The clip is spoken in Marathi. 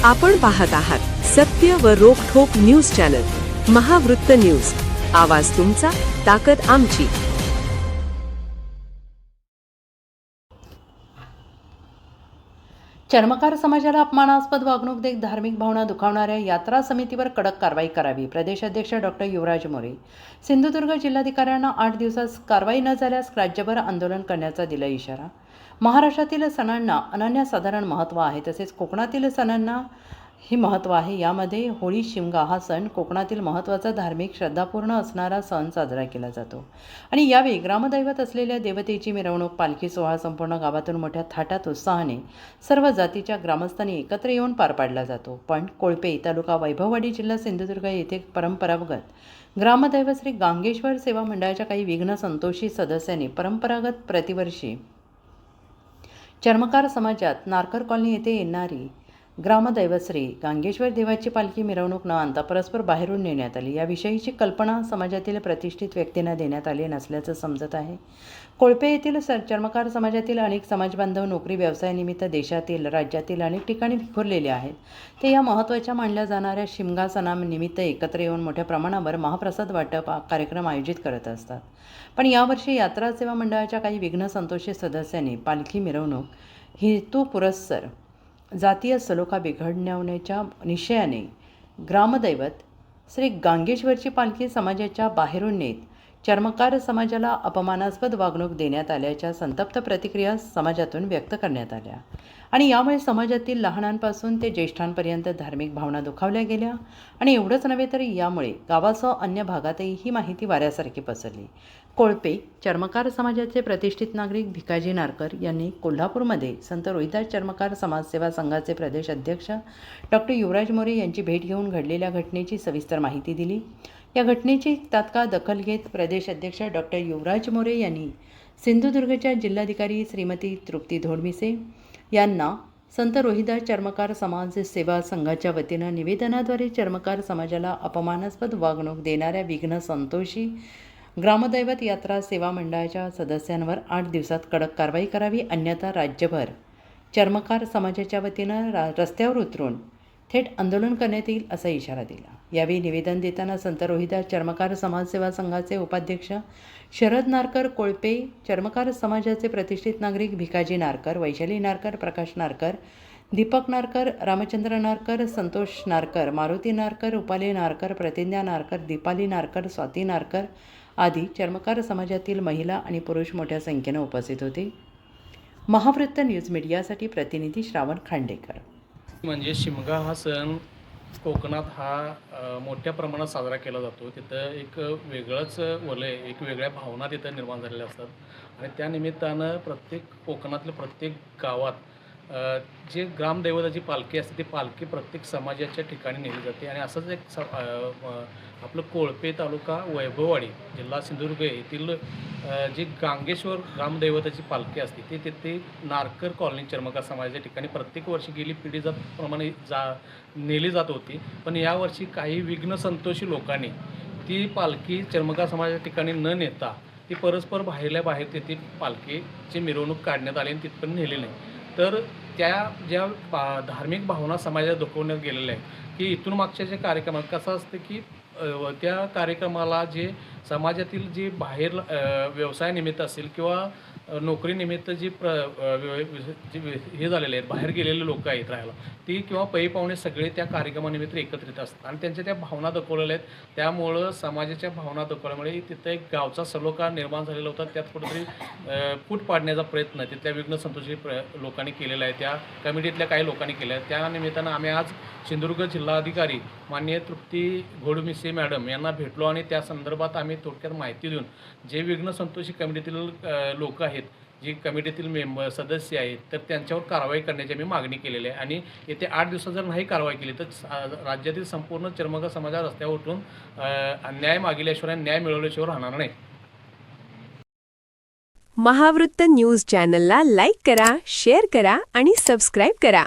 आपण पाहत आहात सत्य व रोखठोक न्यूज चॅनल महावृत्त न्यूज। आवाज तुमचा, ताकद आमची। चर्मकार समाजाला अपमानास्पद वागणूक देत धार्मिक भावना दुखावणाऱ्या यात्रा समितीवर कडक कारवाई करावी। प्रदेशाध्यक्ष डॉक्टर युवराज मोरे। सिंधुदुर्ग जिल्हाधिकाऱ्यांना 8 दिवसात कारवाई न झाल्यास राज्यभर आंदोलन करण्याचा दिला इशारा। महाराष्ट्रातील सणांना अनन्यसाधारण महत्त्व आहे, तसेच कोकणातील सणांना ही महत्त्व आहे। यामध्ये होळी शिमगा हा सण कोकणातील महत्त्वाचा धार्मिक श्रद्धापूर्ण असणारा सण साजरा केला जातो आणि यावेळी ग्रामदैवत असलेल्या देवतेची मिरवणूक पालखी सोहळा संपूर्ण गावातून मोठ्या थाटात उत्साहाने सर्व जातीच्या ग्रामस्थांनी एकत्र येऊन पार पाडला जातो। पण कोळपे तालुका वैभववाडी जिल्हा सिंधुदुर्ग येथे परंपरागत ग्रामदैवत श्री गांगेश्वर सेवा मंडळाच्या काही विघ्न संतोषी सदस्यांनी परंपरागत प्रतिवर्षी चर्मकार समाजात नारकर कॉलनी येथे येणारी ग्रामदैवत श्री गांगेश्वर देवाची पालखी मिरवणूक न आणता परस्पर बाहेरून नेण्यात आली। याविषयीची कल्पना समाजातील प्रतिष्ठित व्यक्तींना देण्यात आली नसल्याचं समजत आहे। कोळपे येथील चर्मकार समाजातील अनेक समाजबांधव नोकरी व्यवसायानिमित्त देशातील राज्यातील अनेक ठिकाणी विखुरलेले आहेत। ते या महत्त्वाच्या मानल्या जाणाऱ्या शिमगा सणानिमित्त एकत्र येऊन मोठ्या प्रमाणावर महाप्रसाद वाटप कार्यक्रम आयोजित करत असतात। पण यावर्षी यात्रा सेवा मंडळाच्या काही विघ्न संतोषी सदस्यांनी पालखी मिरवणूक हेतू पुरस्सर जातीय सलोखा बिघडवण्याच्या निश्चयाने ग्रामदैवत श्री गांगेश्वरची पालखी समाजाच्या बाहेरून नेत चर्मकार समाजाला अपमानास्पद वागणूक देण्यात आल्याच्या संतप्त प्रतिक्रिया समाजातून व्यक्त करण्यात आल्या आणि यामुळे समाजातील लहानांपासून ते ज्येष्ठांपर्यंत धार्मिक भावना दुखावल्या गेल्या आणि एवढंच नव्हे तर यामुळे गावासह अन्य भागातही ही माहिती वाऱ्यासारखी पसरली। कोळपे चर्मकार समाजाचे प्रतिष्ठित नागरिक भिकाजी नारकर यांनी कोल्हापूरमध्ये संत रोहिदास चर्मकार समाजसेवा संघाचे प्रदेश अध्यक्ष डॉक्टर युवराज मोरे यांची भेट घेऊन घडलेल्या घटनेची सविस्तर माहिती दिली। या घटनेची तात्काळ दखल घेत प्रदेश अध्यक्ष डॉक्टर युवराज मोरे यांनी सिंधुदुर्गच्या जिल्हाधिकारी श्रीमती तृप्ती धोडमिसे यांना संत रोहिदास चर्मकार समाज सेवा संघाच्या वतीनं निवेदनाद्वारे चर्मकार समाजाला अपमानास्पद वागणूक देणाऱ्या विघ्न संतोषी ग्रामदैवत यात्रा सेवा मंडळाच्या सदस्यांवर 8 दिवसात कडक कारवाई करावी, अन्यथा राज्यभर चर्मकार समाजाच्या वतीनं रस्त्यावर उतरून थेट आंदोलन करण्यात येईल असा इशारा दिला। यावेळी निवेदन देताना संत रोहिदास चर्मकार समाजसेवा संघाचे उपाध्यक्ष शरद नारकर, कोळपे चर्मकार समाजाचे प्रतिष्ठित नागरिक भिकाजी नारकर, वैशाली नारकर, प्रकाश नारकर, दीपक नारकर, रामचंद्र नारकर, संतोष नारकर, मारुती नारकर, रुपाली नारकर, प्रतिज्ञा नारकर, दीपाली नारकर, स्वाती नारकर आदी चर्मकार समाजातील महिला आणि पुरुष मोठ्या संख्येने उपस्थित होते। महावृत्त न्यूज मीडियासाठी प्रतिनिधी श्रावण खांडेकर। म्हणजे शिमगा हा सण कोकणात हा मोठ्या प्रमाणात साजरा केला जातो। तिथं एक वेगळंच वलय, एक वेगळ्या भावना तिथं निर्माण झालेल्या असतात आणि त्या निमित्तानं प्रत्येक कोकणातल्या प्रत्येक गावात जे ग्रामदैवताची पालखी असते ती पालखी प्रत्येक समाजाच्या ठिकाणी नेली जाते आणि असंच एक आपलं कोळपे तालुका वैभववाडी जिल्हा सिंधुदुर्ग येथील जी गांगेश्वर ग्रामदैवताची पालखी असते ती तिथे नारकर कॉलनी चर्मकार समाजाच्या ठिकाणी प्रत्येक वर्षी गेली पिढी प्रमाणे नेली जात होती। पण यावर्षी काही विघ्न संतोषी लोकांनी ती पालखी चर्मकार समाजाच्या ठिकाणी न नेता ती परस्पर बाहेर तिथे पालखीची मिरवणूक काढण्यात आली आणि तिथपर्यंत नेली नाही। तर त्या ज्या धार्मिक भावना समाजात दुखवण्यात गेलेल्या आहेत की इथून मागच्या जे कार्यक्रमात कसं असतं की त्या कार्यक्रमाला जे समाजातील जे बाहेर व्यवसायानिमित्त असेल किंवा नोकरीनिमित्त जी हे झालेले आहेत बाहेर गेलेले लोक आहेत राहायला ती किंवा पै पाहुणे सगळे त्या कार्यक्रमानिमित्त एकत्रित असतात आणि त्यांच्या त्या भावना दखवलेल्या आहेत। त्यामुळं समाजाच्या भावना दखवल्यामुळे तिथं एक गावचा सलोखा निर्माण झालेला होता। त्यात कुठेतरी फूट पाडण्याचा प्रयत्न तिथल्या विघ्न संतोषी लोकांनी केलेला आहे, त्या कमिटीतल्या काही लोकांनी केलं आहे। त्या निमित्तानं आम्ही आज सिंधुदुर्ग जिल्हाधिकारी माननीय तृप्ती घोडमिसे मॅडम यांना भेटलो आणि त्या संदर्भात आम्ही थोडक्यात माहिती देऊन जे विघ्न संतोषी कमिटीतील लोक आहेत, जी कमिटीतील सदस्य आहेत, तर त्यांच्यावर कारवाई करण्याची आम्ही मागणी केलेली आहे आणि येथे 8 दिवसात जर नाही कारवाई केली तर राज्यातील संपूर्ण चर्मकार समाज रस्त्यावर उठून न्याय मागितल्याशिवाय न्याय मिळवल्याशिवाय राहणार नाही। महावृत्त न्यूज चॅनलला लाईक करा, शेअर करा आणि सबस्क्राईब करा।